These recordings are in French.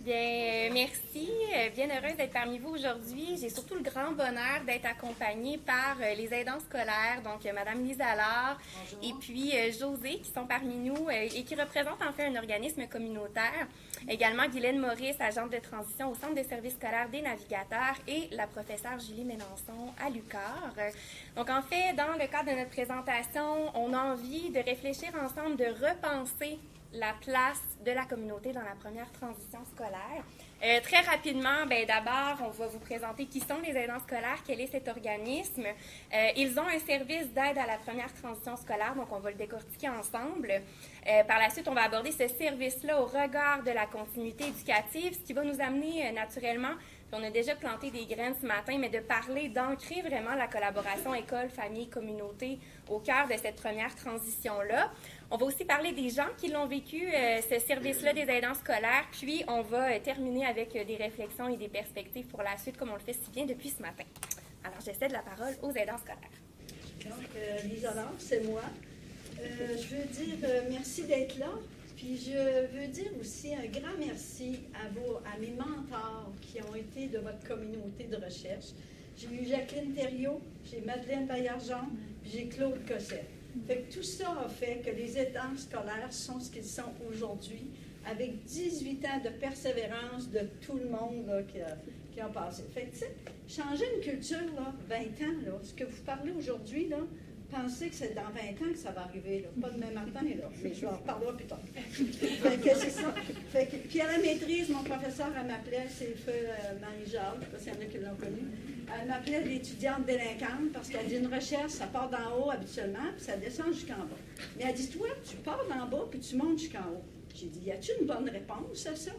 Bien, merci. Bien heureuse d'être parmi vous aujourd'hui. J'ai surtout le grand bonheur d'être accompagnée par les aidants scolaires, donc Madame Lisa Allard et puis José, qui sont parmi nous et qui représentent en fait un organisme communautaire. Également Guylaine Maurice, agente de transition au Centre de services scolaires des navigateurs, et la professeure Julie Mélenchon à l'UQAR. Donc en fait, dans le cadre de notre présentation, on a envie de réfléchir ensemble, de repenser la place de la communauté dans la première transition scolaire. Très rapidement, d'abord, on va vous présenter qui sont les aidants scolaires, quel est cet organisme. Ils ont un service d'aide à la première transition scolaire, donc on va le décortiquer ensemble. Par la suite, on va aborder ce service-là au regard de la continuité éducative, ce qui va nous amener naturellement, puis on a déjà planté des graines ce matin, mais de parler, d'ancrer vraiment la collaboration école, famille, communauté au cœur de cette première transition-là. On va aussi parler des gens qui l'ont vécu, ce service-là des aidants scolaires, puis on va terminer avec des réflexions et des perspectives pour la suite, comme on le fait si bien depuis ce matin. Alors, je cède la parole aux aidants scolaires. Donc, Lisa Allard, c'est moi. Je veux dire merci d'être là, puis je veux dire aussi un grand merci à mes mentors qui ont été de votre communauté de recherche. J'ai eu Jacqueline Thériault, j'ai Madeleine Baillargeon, puis j'ai Claude Cossette. Fait que tout ça a fait que les aidants scolaires sont ce qu'ils sont aujourd'hui, avec 18 ans de persévérance de tout le monde là, qui a passé. Fait que, tu sais, changer une culture, là, 20 ans, là, ce que vous parlez aujourd'hui, là, pensez que c'est dans 20 ans que ça va arriver, là. Pas demain matin, là, mais je vais en reparler plus tard. Fait que c'est ça. Fait que, puis à la maîtrise, mon professeur, elle m'appelait, c'est le feu Marie-Jacques, je ne sais pas s'il y en a qui l'ont connu. Elle m'appelait l'étudiante délinquante parce qu'elle dit une recherche, ça part d'en haut habituellement, puis ça descend jusqu'en bas. Mais elle dit, toi, tu pars d'en bas, puis tu montes jusqu'en haut. J'ai dit, y a-t-il une bonne réponse à ça?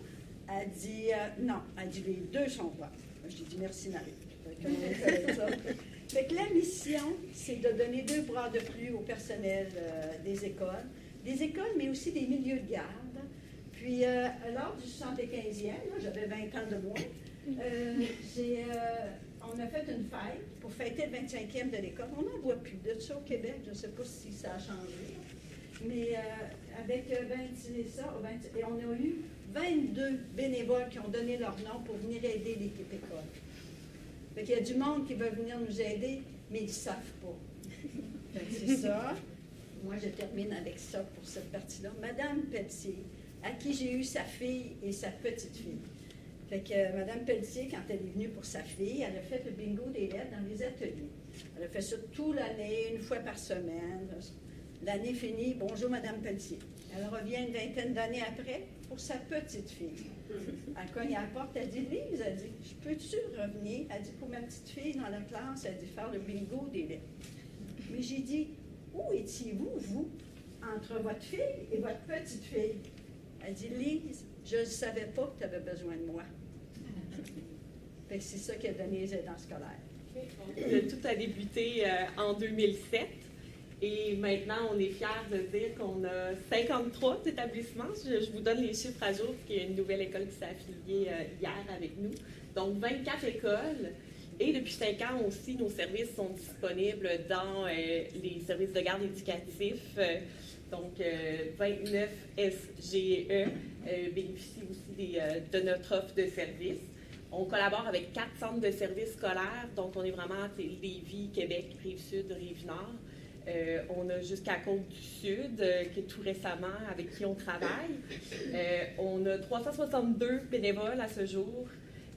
Elle dit, non. Elle dit, les deux sont vraies. J'ai dit, merci Marie. Fait que la mission, c'est de donner 2 bras de plus au personnel des écoles, mais aussi des milieux de garde. Puis, lors du 75e, là, j'avais 20 ans de moins, on a fait une fête pour fêter le 25e de l'école. On n'en voit plus de ça au Québec, je ne sais pas si ça a changé. Mais avec 20, et on a eu 22 bénévoles qui ont donné leur nom pour venir aider l'équipe école. Fait qu'il y a du monde qui veut venir nous aider, mais ils ne savent pas. Fait que c'est ça. Moi, je termine avec ça pour cette partie-là. Madame Pelletier, à qui j'ai eu sa fille et sa petite-fille. Fait que Madame Pelletier, quand elle est venue pour sa fille, elle a fait le bingo des lettres dans les ateliers. Elle a fait ça toute l'année, une fois par semaine. L'année finie, bonjour Madame Pelletier. Elle revient une vingtaine d'années après pour sa petite fille. Elle cogne à la porte, elle dit, Lise, elle dit, je peux-tu revenir? Elle dit, pour ma petite fille dans la classe, elle dit, faire le bingo des lettres. Mais j'ai dit, où étiez-vous, vous, entre votre fille et votre petite fille? Elle dit, Lise, je ne savais pas que tu avais besoin de moi. Fait que c'est ça qui a donné les aidants scolaires. Tout a débuté en 2007. Et maintenant, on est fiers de dire qu'on a 53 établissements. Je vous donne les chiffres à jour, parce qu'il y a une nouvelle école qui s'est affiliée hier avec nous. Donc, 24 écoles. Et depuis 5 ans aussi, nos services sont disponibles dans les services de garde éducatifs. Donc, 29 SGE bénéficient aussi de notre offre de services. On collabore avec 4 centres de services scolaires. Donc, on est vraiment Lévis, Québec, Rive-Sud, Rive-Nord. On a jusqu'à Côte-du-Sud, qui est tout récemment, avec qui on travaille. On a 362 bénévoles à ce jour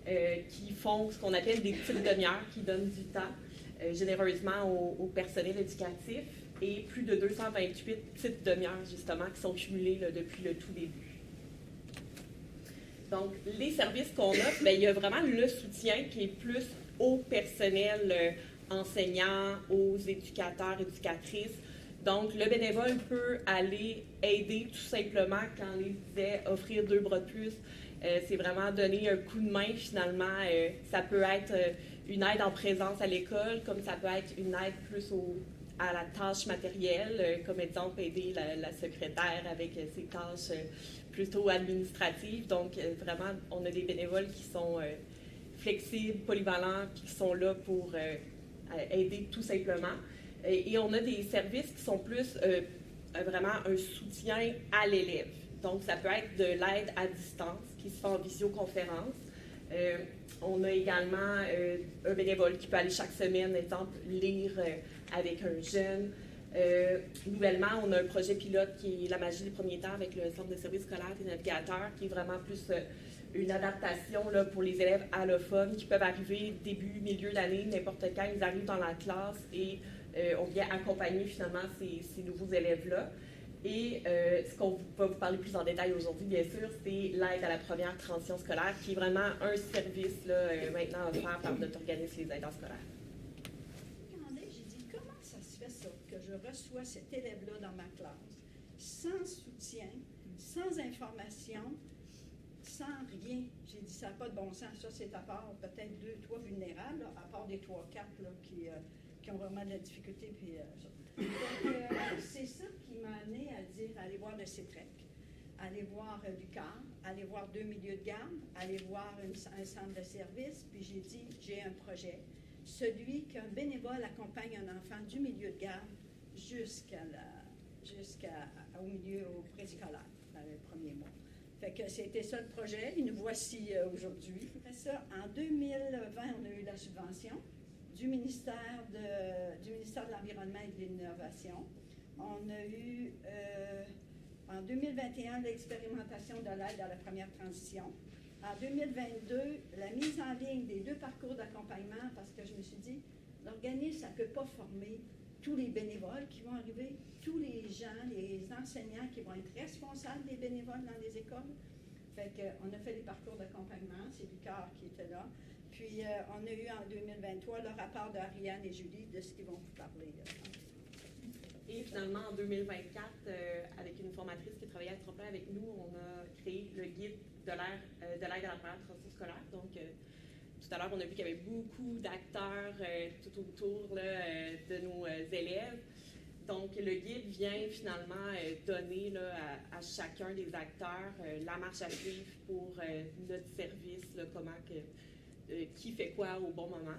qui font ce qu'on appelle des petites demi-heures, qui donnent du temps généreusement au personnel éducatif, et plus de 228 petites demi-heures, justement, qui sont cumulées là, depuis le tout début. Donc, les services qu'on offre, il y a vraiment le soutien qui est plus au personnel enseignants, aux éducateurs, éducatrices. Donc, le bénévole peut aller aider tout simplement, quand on disait offrir 2 bras de plus, c'est vraiment donner un coup de main finalement. Ça peut être une aide en présence à l'école, comme ça peut être une aide plus à la tâche matérielle, comme exemple aider la secrétaire avec ses tâches plutôt administratives. Donc, vraiment, on a des bénévoles qui sont flexibles, polyvalents, qui sont là pour aider tout simplement. Et on a des services qui sont plus vraiment un soutien à l'élève. Donc, ça peut être de l'aide à distance qui se fait en visioconférence. On a également un bénévole qui peut aller chaque semaine, exemple, lire avec un jeune. Nouvellement, on a un projet pilote qui est La magie des premiers temps avec le Centre de services scolaires des navigateurs, qui est vraiment plus une adaptation là, pour les élèves allophones qui peuvent arriver début, milieu d'année, n'importe quand, ils arrivent dans la classe et on vient accompagner finalement ces nouveaux élèves-là. Et ce qu'on va vous parler plus en détail aujourd'hui, bien sûr, c'est l'aide à la première transition scolaire, qui est vraiment un service là, maintenant offert par notre organisme, les aidants scolaires. J'ai dit, comment ça se fait ça, que je reçois cet élève-là dans ma classe, sans soutien, sans information, sans rien? J'ai dit, ça n'a pas de bon sens. Ça, c'est à part peut-être 2, 3 vulnérables, là, à part des 3, 4 là, qui ont vraiment de la difficulté. Puis, donc, c'est ça qui m'a amené à dire, aller voir le CETREC, aller voir l'UQAM, aller voir 2 milieux de garde, aller voir un centre de service. Puis j'ai dit, j'ai un projet, celui qu'un bénévole accompagne un enfant du milieu de garde jusqu'au préscolaire, dans les premiers mois. Fait que c'était ça le projet, et nous voici aujourd'hui. Après ça, en 2020, on a eu la subvention du ministère de l'Environnement et de l'Innovation. On a eu, en 2021, l'expérimentation de l'aide à la première transition. En 2022, la mise en ligne des 2 parcours d'accompagnement, parce que je me suis dit, l'organisme, ça ne peut pas former tous les bénévoles qui vont arriver, tous les gens, les enseignants qui vont être responsables des bénévoles dans les écoles. Fait qu'on a fait les parcours d'accompagnement, c'est Vicard qui était là. Puis on a eu en 2023 le rapport d'Ariane et Julie de ce qu'ils vont vous parler. Et finalement, en 2024, avec une formatrice qui travaillait à Tremplin avec nous, on a créé le guide de l'aide à la première transition scolaire. Donc, tout à l'heure, on a vu qu'il y avait beaucoup d'acteurs tout autour là, de nos élèves. Donc, le guide vient finalement donner là, à chacun des acteurs la marche à suivre pour notre service, là, comment qui fait quoi au bon moment.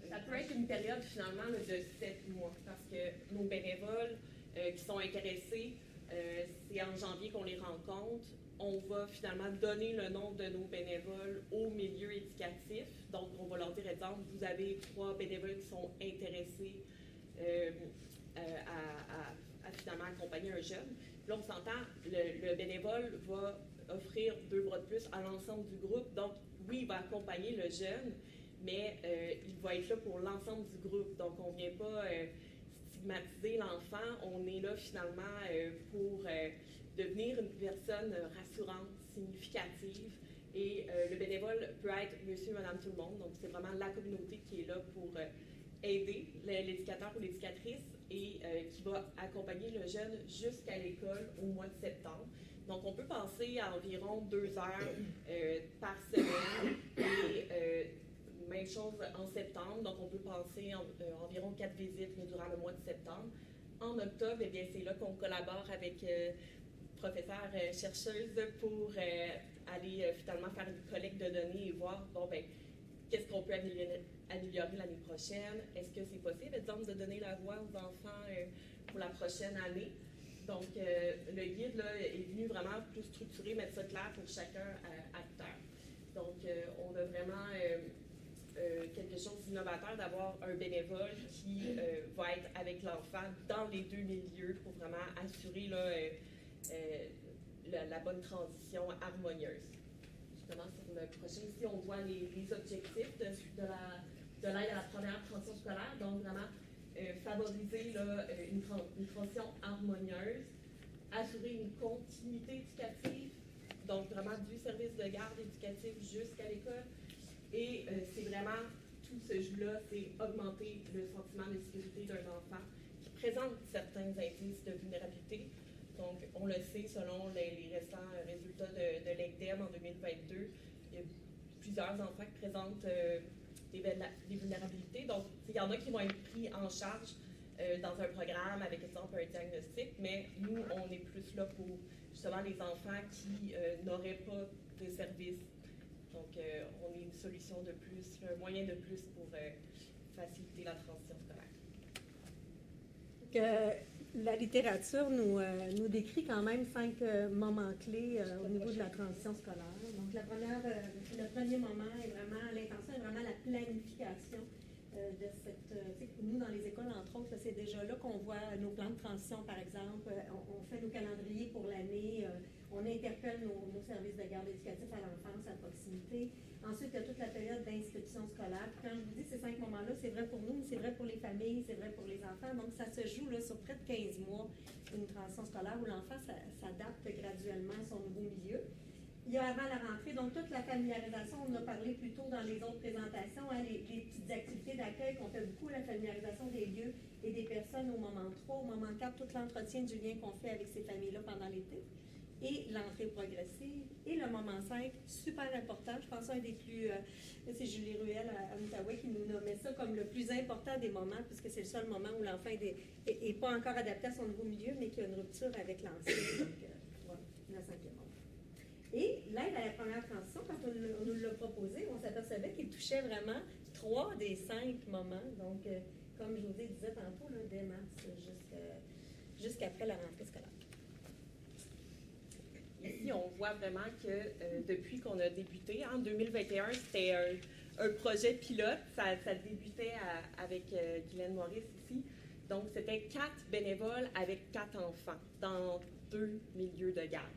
Ça peut être une période finalement là, de 7 mois parce que nos bénévoles qui sont intéressés, c'est en janvier qu'on les rencontre. On va finalement donner le nom de nos bénévoles au milieu éducatif. Donc, on va leur dire, exemple, vous avez 3 bénévoles qui sont intéressés à finalement accompagner un jeune. Puis là, on s'entend, le bénévole va offrir 2 bras de plus à l'ensemble du groupe. Donc, oui, il va accompagner le jeune, mais il va être là pour l'ensemble du groupe. Donc, on ne vient pas stigmatiser l'enfant. On est là finalement pour devenir une personne rassurante, significative. Et le bénévole peut être monsieur, madame, tout le monde. Donc, c'est vraiment la communauté qui est là pour aider l'éducateur ou l'éducatrice et qui va accompagner le jeune jusqu'à l'école au mois de septembre. Donc, on peut passer à environ 2 heures par semaine et même chose en septembre. Donc, on peut passer environ 4 visites durant le mois de septembre. En octobre, eh bien, c'est là qu'on collabore avec professeurs chercheuses pour aller finalement faire une collecte de données et voir, bon, ben, qu'est-ce qu'on peut améliorer l'année prochaine? Est-ce que c'est possible, exemple, de donner la voix aux enfants pour la prochaine année? Donc, le guide là, est venu vraiment plus structurer, mettre ça clair pour chacun acteur. Donc, on a vraiment quelque chose d'innovateur d'avoir un bénévole qui va être avec l'enfant dans les 2 milieux pour vraiment assurer là, la bonne transition harmonieuse. Justement, sur le prochain, ici, on voit les objectifs de l'aide à la première transition scolaire. Donc, vraiment, favoriser là, une transition harmonieuse, assurer une continuité éducative, donc vraiment du service de garde éducatif jusqu'à l'école. Et c'est vraiment tout ce jeu-là, c'est augmenter le sentiment de sécurité d'un enfant qui présente certains indices de vulnérabilité. Donc, on le sait, selon les récents résultats de l'INDEM en 2022, il y a plusieurs enfants qui présentent des vulnérabilités. Donc, il y en a qui vont être pris en charge dans un programme avec, exemple, un diagnostic, mais nous, on est plus là pour, justement, les enfants qui n'auraient pas de service. Donc, on est une solution de plus, un moyen de plus pour faciliter la transition scolaire. La littérature nous décrit quand même 5 moments clés au niveau de la transition scolaire. Donc, le premier moment est vraiment, l'intention est vraiment la planification de cette... nous, dans les écoles, entre autres, c'est déjà là qu'on voit nos plans de transition, par exemple. On fait nos calendriers pour l'année. On interpelle nos services de garde éducatifs à l'enfance à proximité. Ensuite, il y a toute la période d'inscription scolaire. Puis quand je vous dis ces 5 moments-là, c'est vrai pour nous, mais c'est vrai pour les familles, c'est vrai pour les enfants. Donc, ça se joue là, sur près de 15 mois, une transition scolaire où l'enfant s'adapte graduellement à son nouveau milieu. Il y a avant la rentrée, donc toute la familiarisation, on en a parlé plus tôt dans les autres présentations, hein, les petites activités d'accueil qu'on fait beaucoup, la familiarisation des lieux et des personnes au moment 3, au moment 4, tout l'entretien du lien qu'on fait avec ces familles-là pendant l'été. Et l'entrée progressive. Et le moment 5, super important, je pense un des plus... c'est Julie Ruel à Outaouais qui nous nommait ça comme le plus important des moments, puisque c'est le seul moment où l'enfant n'est pas encore adapté à son nouveau milieu, mais qui a une rupture avec l'ancien. Donc, voilà, le 5e moment. Et l'aide à la première transition, quand on nous l'a proposé, on s'apercevait qu'il touchait vraiment 3 des 5 moments. Donc, comme José disait tantôt, là, dès mars jusqu'après la rentrée scolaire. Ici, on voit vraiment que depuis qu'on a débuté, en 2021, c'était un projet pilote. Ça débutait avec Guylaine Maurice ici. Donc, c'était 4 bénévoles avec 4 enfants dans 2 milieux de garde.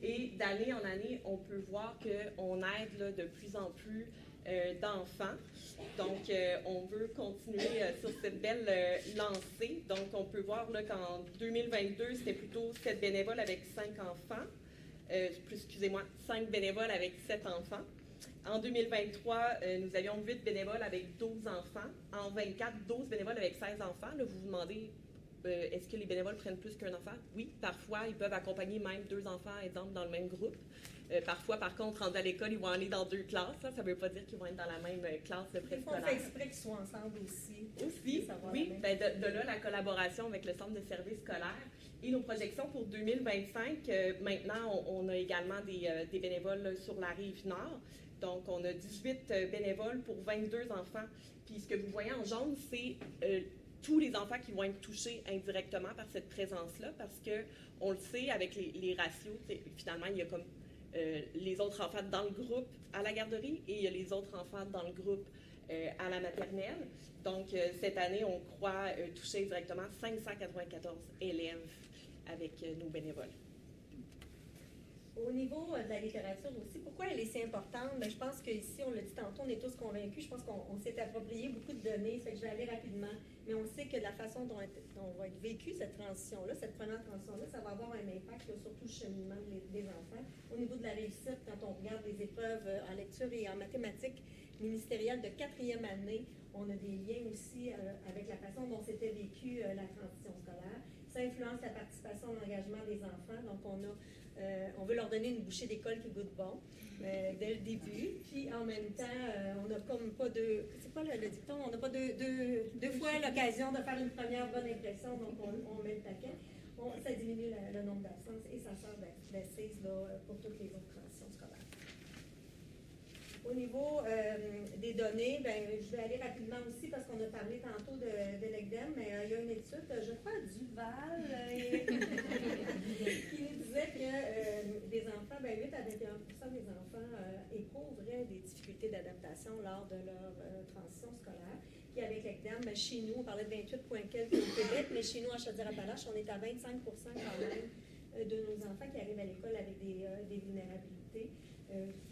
Et d'année en année, on peut voir qu'on aide là, de plus en plus d'enfants. Donc, on veut continuer sur cette belle lancée. Donc, on peut voir là, qu'en 2022, c'était plutôt 7 bénévoles avec 5 enfants. Excusez-moi, 5 bénévoles avec 7 enfants. En 2023, nous avions 8 bénévoles avec 12 enfants. En 2024, 12 bénévoles avec 16 enfants. Là, vous vous demandez, est-ce que les bénévoles prennent plus qu'un enfant? Oui, parfois, ils peuvent accompagner même 2 enfants, exemple, dans le même groupe. Parfois, par contre, rendus à l'école, ils vont aller dans 2 classes. Ça ne veut pas dire qu'ils vont être dans la même classe de préscolaire. On fait exprès qu'ils soient ensemble aussi. Aussi, oui. Ben de là, la collaboration avec le Centre de services scolaires. Et nos projections pour 2025, maintenant, on a également des bénévoles sur la Rive-Nord. Donc, on a 18 bénévoles pour 22 enfants. Puis, ce que vous voyez en jaune, c'est tous les enfants qui vont être touchés indirectement par cette présence-là, parce qu'on le sait, avec les ratios, finalement, il y a comme les autres enfants dans le groupe à la garderie et il y a les autres enfants dans le groupe à la maternelle. Donc, cette année, on croit toucher directement 594 élèves avec nos bénévoles. Au niveau de la littérature aussi, pourquoi elle est si importante? Bien, je pense qu'ici, on l'a dit tantôt, on est tous convaincus. Je pense qu'on s'est approprié beaucoup de données, ça fait que je vais aller rapidement. Mais on sait que la façon dont va être vécue cette transition-là, cette première transition-là, ça va avoir un impact là, sur tout le cheminement des enfants. Au niveau de la réussite, quand on regarde les épreuves en lecture et en mathématiques ministérielles de 4e année, on a des liens aussi avec la façon dont s'était vécue la transition scolaire. Ça influence la participation et l'engagement des enfants. Donc, on veut leur donner une bouchée d'école qui goûte bon dès le début. Puis, en même temps, on n'a comme pas deux... C'est quoi le dicton? On n'a pas deux fois l'occasion de faire une première bonne impression, donc on met le paquet. Ça diminue le nombre d'absences et ça sert d'assise pour toutes les autres transitions scolaires. Au niveau des données, ben, je vais aller rapidement aussi parce qu'on a parlé tantôt de l'ECDEM, mais il y a une étude, je crois, à Duval, qui nous disait que des enfants, ben, 8 à 21% des enfants éprouveraient des difficultés d'adaptation lors de leur transition scolaire. Puis avec l'ECDEM, ben, chez nous, on parlait de 28 points quelques au Québec, mais chez nous, à Chaudière-Appalaches, on est à 25% quand même de nos enfants qui arrivent à l'école avec des vulnérabilités.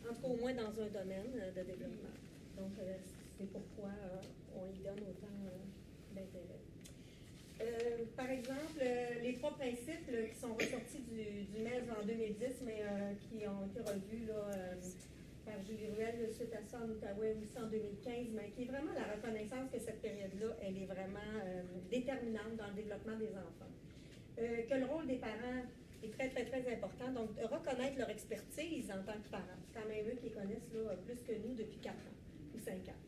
En tout cas, au moins dans un domaine de développement. Donc, c'est pourquoi on y donne autant d'intérêt. Par exemple, les 3 principes qui sont ressortis du MES en 2010, mais qui ont été revus là, par Julie Ruel suite à ça en Outaouais aussi en 2015, mais qui est vraiment la reconnaissance que cette période-là, elle est vraiment déterminante dans le développement des enfants. Que le rôle des parents est très, très, très important. Donc, de reconnaître leur expertise en tant que parents. C'est quand même eux qui les connaissent là, plus que nous depuis 4 ans ou 5 ans.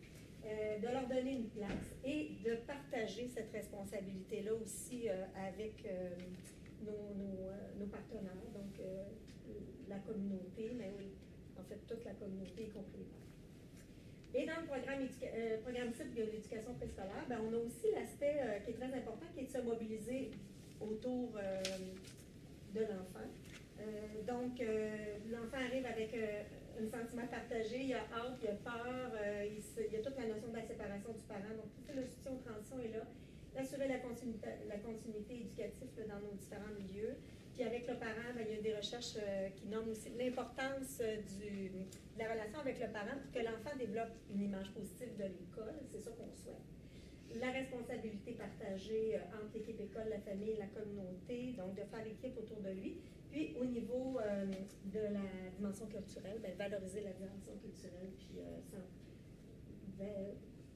De leur donner une place et de partager cette responsabilité-là aussi avec nos partenaires, donc la communauté, mais oui, en fait, toute la communauté, y compris les parents. Et dans le programme type de l'éducation préscolaire, ben, on a aussi l'aspect qui est très important, qui est de se mobiliser autour de l'enfant. Donc, l'enfant arrive avec un sentiment partagé, il y a hâte, il y a peur, il y a toute la notion de la séparation du parent. Donc, toute le soutien aux transitions est là. D'assurer la continuité éducative dans nos différents milieux. Puis avec le parent, il y a des recherches qui nomment aussi l'importance de la relation avec le parent pour que l'enfant développe une image positive de l'école. C'est ça qu'on souhaite. La responsabilité partagée entre l'équipe école, la famille, la communauté, donc de faire l'équipe autour de lui. Puis au niveau de la dimension culturelle, valoriser la dimension culturelle, puis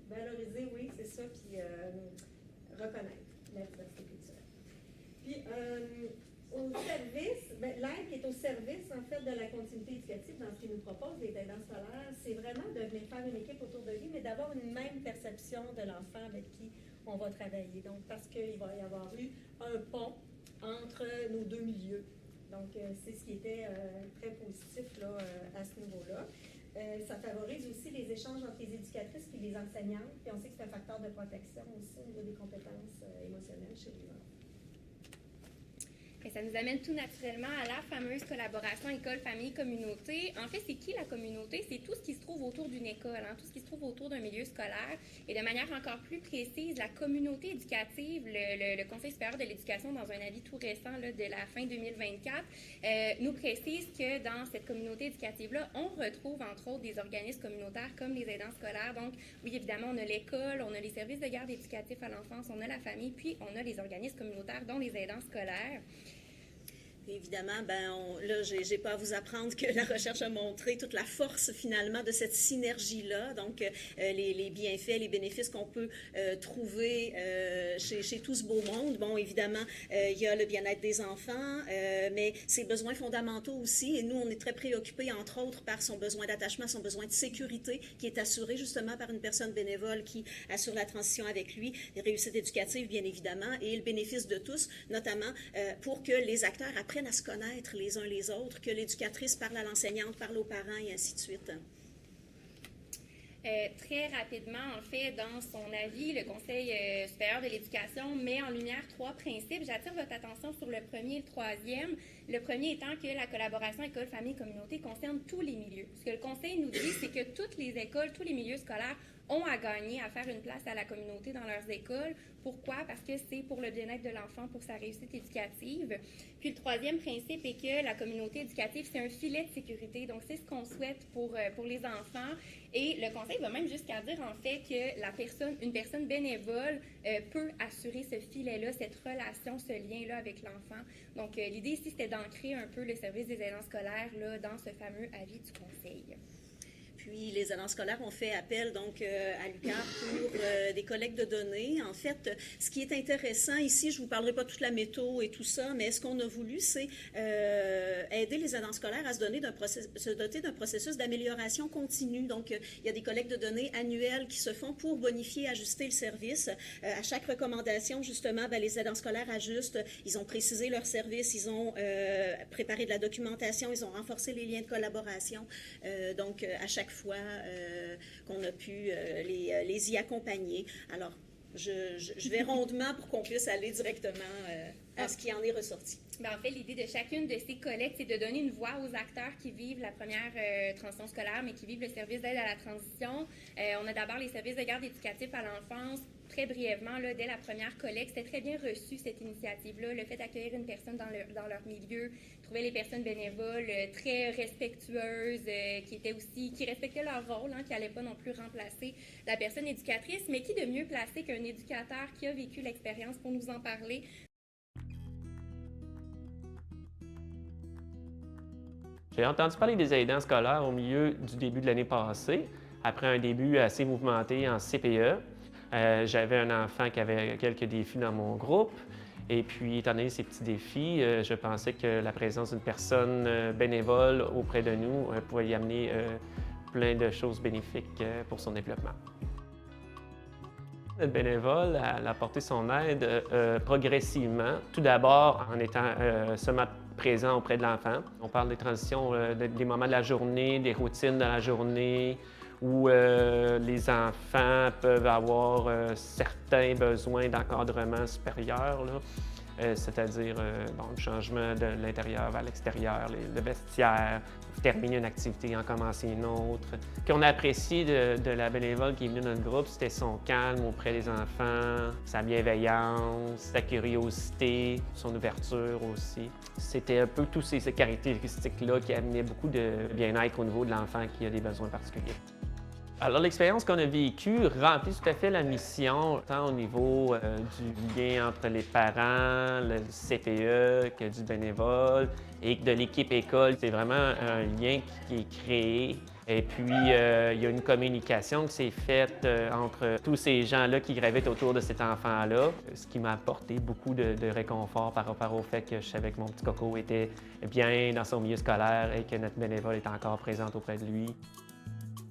valoriser, oui, c'est ça, puis reconnaître la diversité culturelle. Puis au service, l'aide qui est au service en fait de la continuité éducative dans ce qu'il nous propose, les aidants scolaires, c'est vraiment de venir faire une équipe autour de lui, mais d'avoir une même perception de l'enfant avec qui on va travailler. Donc, parce qu'il va y avoir eu un pont entre nos deux milieux. Donc, c'est ce qui était très positif là, à ce niveau-là. Ça favorise aussi les échanges entre les éducatrices et les enseignantes. Puis on sait que c'est un facteur de protection aussi au niveau des compétences émotionnelles chez les enfants. Et ça nous amène tout naturellement à la fameuse collaboration école-famille-communauté. En fait, c'est qui la communauté? C'est tout ce qui se trouve autour d'une école, tout ce qui se trouve autour d'un milieu scolaire. Et de manière encore plus précise, la communauté éducative, le Conseil supérieur de l'éducation, dans un avis tout récent là, de la fin 2024, nous précise que dans cette communauté éducative-là, on retrouve entre autres des organismes communautaires comme les aidants scolaires. Donc, oui, évidemment, on a l'école, on a les services de garde éducatifs à l'enfance, on a la famille, puis on a les organismes communautaires, dont les aidants scolaires. Évidemment, là, j'ai pas à vous apprendre que la recherche a montré toute la force, finalement, de cette synergie-là. Donc, les bienfaits, les bénéfices qu'on peut trouver chez tout ce beau monde. Bon, évidemment, il y a le bien-être des enfants, mais ses besoins fondamentaux aussi. Et nous, on est très préoccupés, entre autres, par son besoin d'attachement, son besoin de sécurité, qui est assuré justement par une personne bénévole qui assure la transition avec lui, les réussites éducatives, bien évidemment, et le bénéfice de tous, notamment pour que les acteurs apprennent à se connaître les uns les autres, que l'éducatrice parle à l'enseignante, parle aux parents et ainsi de suite. Très rapidement, en fait, dans son avis, le Conseil supérieur de l'éducation met en lumière 3 principes. J'attire votre attention sur le premier et le troisième. Le premier étant que la collaboration école-famille-communauté concerne tous les milieux. Ce que le Conseil nous dit, c'est que toutes les écoles, tous les milieux scolaires ont à gagner à faire une place à la communauté dans leurs écoles. Pourquoi? Parce que c'est pour le bien-être de l'enfant, pour sa réussite éducative. Puis le troisième principe est que la communauté éducative, c'est un filet de sécurité. Donc, c'est ce qu'on souhaite pour les enfants. Et le Conseil va même jusqu'à dire, en fait, que une personne bénévole peut assurer ce filet-là, cette relation, ce lien-là avec l'enfant. Donc, l'idée ici, c'était d'ancrer un peu le service des aidants scolaires là, dans ce fameux avis du Conseil. Puis, les aidants scolaires ont fait appel donc à l'UQAR pour des collectes de données. En fait, ce qui est intéressant ici, je ne vous parlerai pas toute la métho et tout ça, mais ce qu'on a voulu, c'est aider les aidants scolaires à se doter d'un processus d'amélioration continue. Donc, il y a des collectes de données annuelles qui se font pour bonifier, ajuster le service. À chaque recommandation, justement, les aidants scolaires ajustent. Ils ont précisé leur service, ils ont préparé de la documentation, ils ont renforcé les liens de collaboration. Donc, à chaque fois qu'on a pu les y accompagner. Alors, je vais rondement pour qu'on puisse aller directement à ce qui en est ressorti. En fait, l'idée de chacune de ces collectes, c'est de donner une voix aux acteurs qui vivent la première transition scolaire, mais qui vivent le service d'aide à la transition. On a d'abord les services de garde éducatifs à l'enfance. Très brièvement, là, dès la première collecte, c'était très bien reçu, cette initiative-là, le fait d'accueillir une personne dans leur milieu, trouver les personnes bénévoles très respectueuses, qui respectaient leur rôle, qui n'allaient pas non plus remplacer la personne éducatrice, mais qui de mieux placé qu'un éducateur qui a vécu l'expérience pour nous en parler. J'ai entendu parler des aidants scolaires au milieu du début de l'année passée, après un début assez mouvementé en CPE. J'avais un enfant qui avait quelques défis dans mon groupe. Et puis, étant donné ces petits défis, je pensais que la présence d'une personne bénévole auprès de nous pouvait y amener plein de choses bénéfiques pour son développement. Notre bénévole a apporté son aide progressivement. Tout d'abord, en étant seulement présent auprès de l'enfant. On parle des transitions, des moments de la journée, des routines de la journée, où les enfants peuvent avoir certains besoins d'encadrement supérieur. Là. c'est-à-dire le changement de l'intérieur vers l'extérieur, le vestiaire, terminer une activité, en commencer une autre. Ce qu'on a apprécié de la bénévole qui est venue dans notre groupe, c'était son calme auprès des enfants, sa bienveillance, sa curiosité, son ouverture aussi. C'était un peu toutes ces caractéristiques-là qui amenaient beaucoup de bien-être au niveau de l'enfant qui a des besoins particuliers. Alors, l'expérience qu'on a vécue remplit tout à fait la mission, tant au niveau du lien entre les parents, le CPE, que du bénévole et de l'équipe école. C'est vraiment un lien qui est créé. Et puis, il y a une communication qui s'est faite entre tous ces gens-là qui gravitent autour de cet enfant-là, ce qui m'a apporté beaucoup de réconfort par rapport au fait que je savais que mon petit coco était bien dans son milieu scolaire et que notre bénévole était encore présente auprès de lui.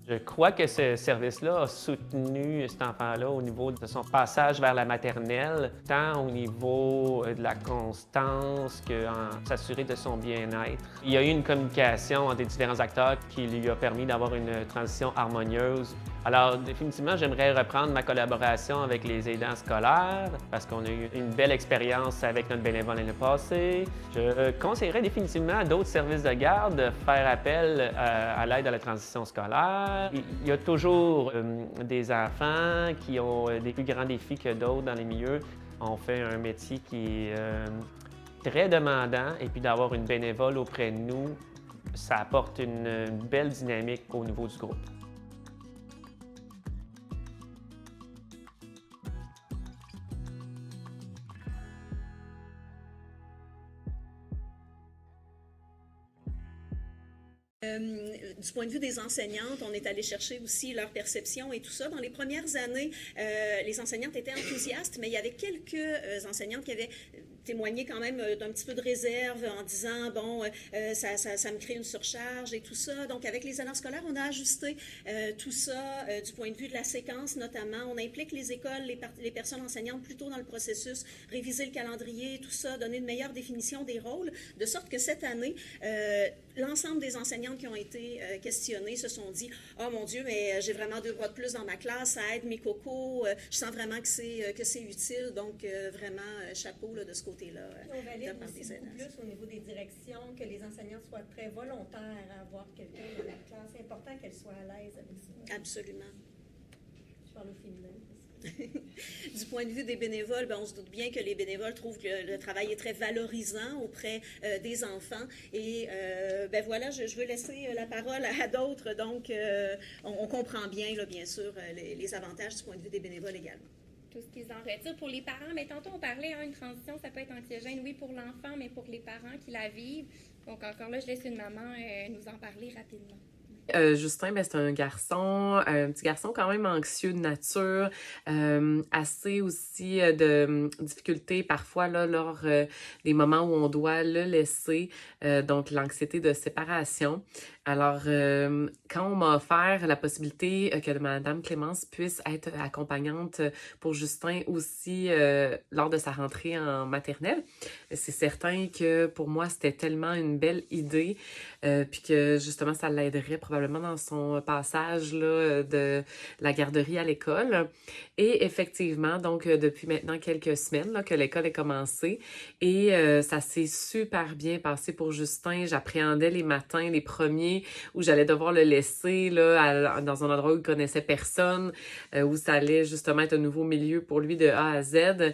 Je crois que ce service-là a soutenu cet enfant-là au niveau de son passage vers la maternelle, tant au niveau de la constance qu'en s'assurer de son bien-être. Il y a eu une communication entre les différents acteurs qui lui a permis d'avoir une transition harmonieuse. Alors, définitivement, j'aimerais reprendre ma collaboration avec les aidants scolaires parce qu'on a eu une belle expérience avec notre bénévole l'année passée. Je conseillerais définitivement à d'autres services de garde de faire appel à l'aide à la transition scolaire. Il y a toujours des enfants qui ont des plus grands défis que d'autres dans les milieux. On fait un métier qui est très demandant et puis d'avoir une bénévole auprès de nous, ça apporte une belle dynamique au niveau du groupe. Du point de vue des enseignantes, on est allé chercher aussi leur perception et tout ça. Dans les premières années, les enseignantes étaient enthousiastes, mais il y avait quelques enseignantes qui avaient témoigné quand même d'un petit peu de réserve en disant, bon, ça me crée une surcharge et tout ça. Donc, avec les aidants scolaires, on a ajusté tout ça du point de vue de la séquence, notamment. On implique les écoles, les personnes enseignantes plutôt dans le processus, réviser le calendrier, tout ça, donner une meilleure définition des rôles, de sorte que cette année, l'ensemble des enseignantes qui ont été questionnées se sont dit « Oh mon Dieu, mais j'ai vraiment 2 bras de plus dans ma classe, ça aide mes cocos, je sens vraiment que c'est utile. » Donc, vraiment, chapeau là, de ce côté-là. On valide aussi beaucoup plus au niveau des directions, que les enseignants soient très volontaires à avoir quelqu'un dans la classe. C'est important qu'elles soient à l'aise avec ça. Absolument. Je parle au féminin. Du point de vue des bénévoles, ben, on se doute bien que les bénévoles trouvent que le travail est très valorisant auprès des enfants. Et ben voilà, je veux laisser la parole à d'autres. Donc, on comprend bien, là, bien sûr, les avantages du point de vue des bénévoles également. Tout ce qu'ils en retirent pour les parents. Mais tantôt, on parlait, une transition, ça peut être anxiogène, oui, pour l'enfant, mais pour les parents qui la vivent. Donc, encore là, je laisse une maman nous en parler rapidement. Justin, ben, c'est un petit garçon quand même anxieux de nature, assez aussi de difficultés parfois là, lors des moments où on doit le laisser, donc l'anxiété de séparation. Alors, quand on m'a offert la possibilité que Madame Clémence puisse être accompagnante pour Justin aussi lors de sa rentrée en maternelle, c'est certain que pour moi, c'était tellement une belle idée, puis que justement, ça l'aiderait probablement dans son passage là, de la garderie à l'école. Et effectivement, donc, depuis maintenant quelques semaines là, que l'école est commencée, et ça s'est super bien passé pour Justin. J'appréhendais les matins, les premiers, où j'allais devoir le laisser là, dans un endroit où il connaissait personne, où ça allait justement être un nouveau milieu pour lui de A à Z,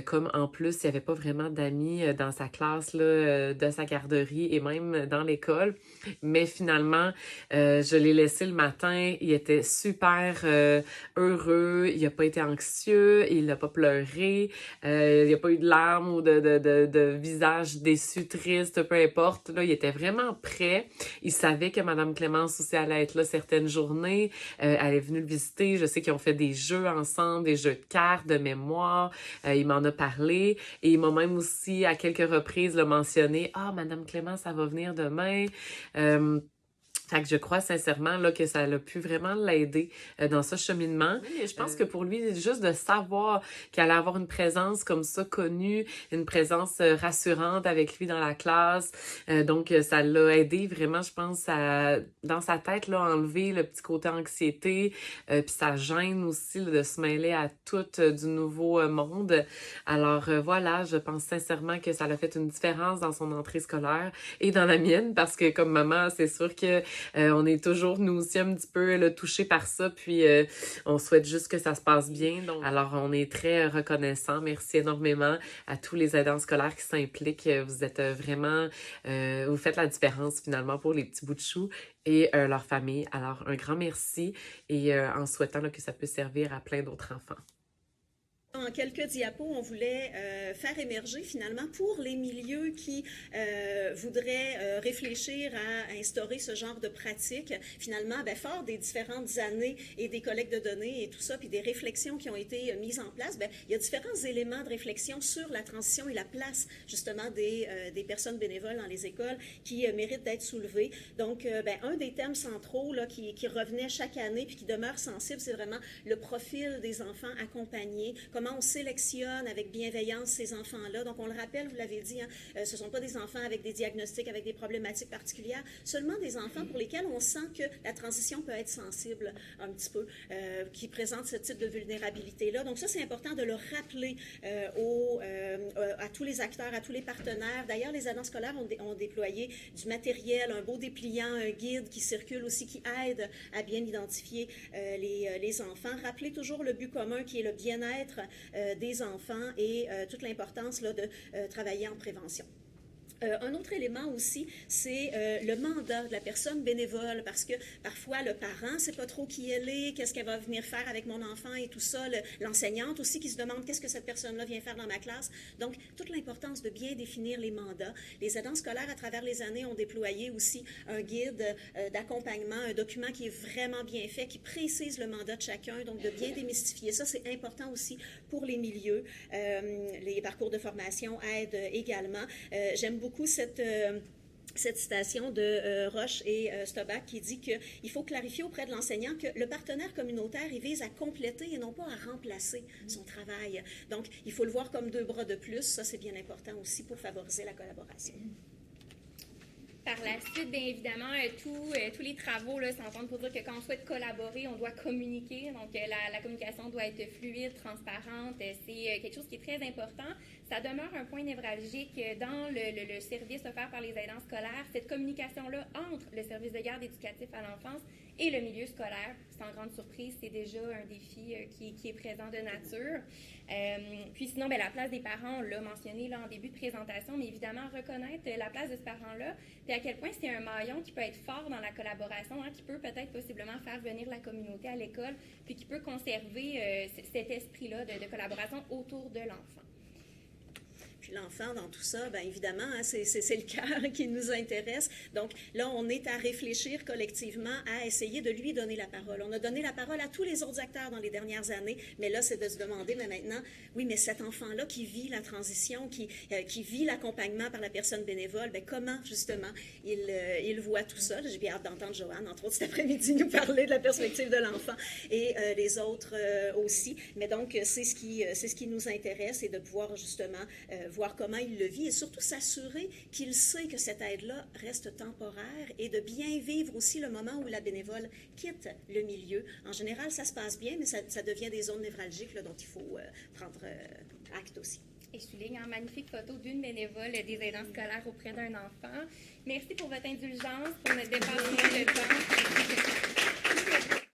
comme en plus, il n'y avait pas vraiment d'amis dans sa classe là, de sa garderie et même dans l'école. Mais finalement, je l'ai laissé le matin, il était super heureux, il n'a pas été anxieux, il n'a pas pleuré, il n'y a pas eu de larmes ou de visage déçu, triste, peu importe. Là, il était vraiment prêt. Il savait que Madame Clémence aussi allait être là certaines journées. Elle est venue le visiter. Je sais qu'ils ont fait des jeux ensemble, des jeux de cartes, de mémoire. Il m'en a parlé. Et il m'a même aussi, à quelques reprises, mentionné. « Ah, Madame Clémence, ça va venir demain. » Fait que je crois sincèrement là, que ça a pu vraiment l'aider dans ce cheminement. Et je pense que pour lui, juste de savoir qu'il allait avoir une présence comme ça connue, une présence rassurante avec lui dans la classe, donc ça l'a aidé vraiment, je pense, à, dans sa tête, là, enlever le petit côté anxiété, puis ça gêne aussi là, de se mêler à tout du nouveau monde. Alors voilà, je pense sincèrement que ça a fait une différence dans son entrée scolaire et dans la mienne, parce que comme maman, c'est sûr que on est toujours, nous aussi, un petit peu là, touchés par ça, puis on souhaite juste que ça se passe bien. Donc, alors, on est très reconnaissants. Merci énormément à tous les aidants scolaires qui s'impliquent. Vous êtes vraiment, vous faites la différence finalement pour les petits bouts de chou et leur famille. Alors, un grand merci et en souhaitant là, que ça puisse servir à plein d'autres enfants. En quelques diapos, on voulait faire émerger finalement pour les milieux qui voudraient réfléchir à instaurer ce genre de pratique, finalement, fort des différentes années et des collectes de données et tout ça, puis des réflexions qui ont été mises en place, il y a différents éléments de réflexion sur la transition et la place justement des personnes bénévoles dans les écoles qui méritent d'être soulevés. Donc, un des thèmes centraux là, qui revenait chaque année puis qui demeure sensible, c'est vraiment le profil des enfants accompagnés, comment on sélectionne avec bienveillance ces enfants-là. Donc, on le rappelle, vous l'avez dit, ce ne sont pas des enfants avec des diagnostics, avec des problématiques particulières, seulement des enfants pour lesquels on sent que la transition peut être sensible un petit peu, qui présentent ce type de vulnérabilité-là. Donc, ça, c'est important de le rappeler à tous les acteurs, à tous les partenaires. D'ailleurs, les aidants scolaires ont déployé du matériel, un beau dépliant, un guide qui circule aussi, qui aide à bien identifier les enfants. Rappelez toujours le but commun qui est le bien-être des enfants et toute l'importance là, de travailler en prévention. Un autre élément aussi, c'est le mandat de la personne bénévole, parce que parfois le parent ne sait pas trop qui elle est, qu'est-ce qu'elle va venir faire avec mon enfant et tout ça, l'enseignante aussi qui se demande qu'est-ce que cette personne-là vient faire dans ma classe. Donc, toute l'importance de bien définir les mandats. Les aidants scolaires, à travers les années, ont déployé aussi un guide d'accompagnement, un document qui est vraiment bien fait, qui précise le mandat de chacun, donc de bien démystifier ça, c'est important aussi pour les milieux. Les parcours de formation aident également. J'aime beaucoup cette citation de Roche et Stobach qui dit qu'il faut clarifier auprès de l'enseignant que le partenaire communautaire, il vise à compléter et non pas à remplacer son travail. Donc, il faut le voir comme 2 bras de plus. Ça, c'est bien important aussi pour favoriser la collaboration. Par la suite, bien évidemment, tous les travaux s'entendent pour dire que quand on souhaite collaborer, on doit communiquer. Donc, la communication doit être fluide, transparente. C'est quelque chose qui est très important. Ça demeure un point névralgique dans le service offert par les aidants scolaires. Cette communication-là entre le service de garde éducatif à l'enfance et le milieu scolaire, sans grande surprise, c'est déjà un défi qui est présent de nature. Puis sinon, la place des parents, on l'a mentionné là, en début de présentation, mais évidemment, reconnaître la place de ce parent-là, puis à quel point c'est un maillon qui peut être fort dans la collaboration, qui peut peut-être possiblement faire venir la communauté à l'école, puis qui peut conserver cet esprit-là de collaboration autour de l'enfant. Puis l'enfant, dans tout ça, bien évidemment, c'est le cœur qui nous intéresse. Donc là, on est à réfléchir collectivement à essayer de lui donner la parole. On a donné la parole à tous les autres acteurs dans les dernières années, mais là, c'est de se demander, mais maintenant, oui, mais cet enfant-là qui vit la transition, qui vit l'accompagnement par la personne bénévole, bien, comment, justement, il voit tout ça? J'ai bien hâte d'entendre Joanne, entre autres, cet après-midi, nous parler de la perspective de l'enfant et les autres aussi. Mais donc, c'est ce qui nous intéresse et de pouvoir, justement, voir comment il le vit et surtout s'assurer qu'il sait que cette aide-là reste temporaire et de bien vivre aussi le moment où la bénévole quitte le milieu. En général, ça se passe bien, mais ça devient des zones névralgiques là, dont il faut prendre acte aussi. Et je souligne en magnifique photo d'une bénévole des aidants scolaires auprès d'un enfant. Merci pour votre indulgence, pour notre dépassement de temps.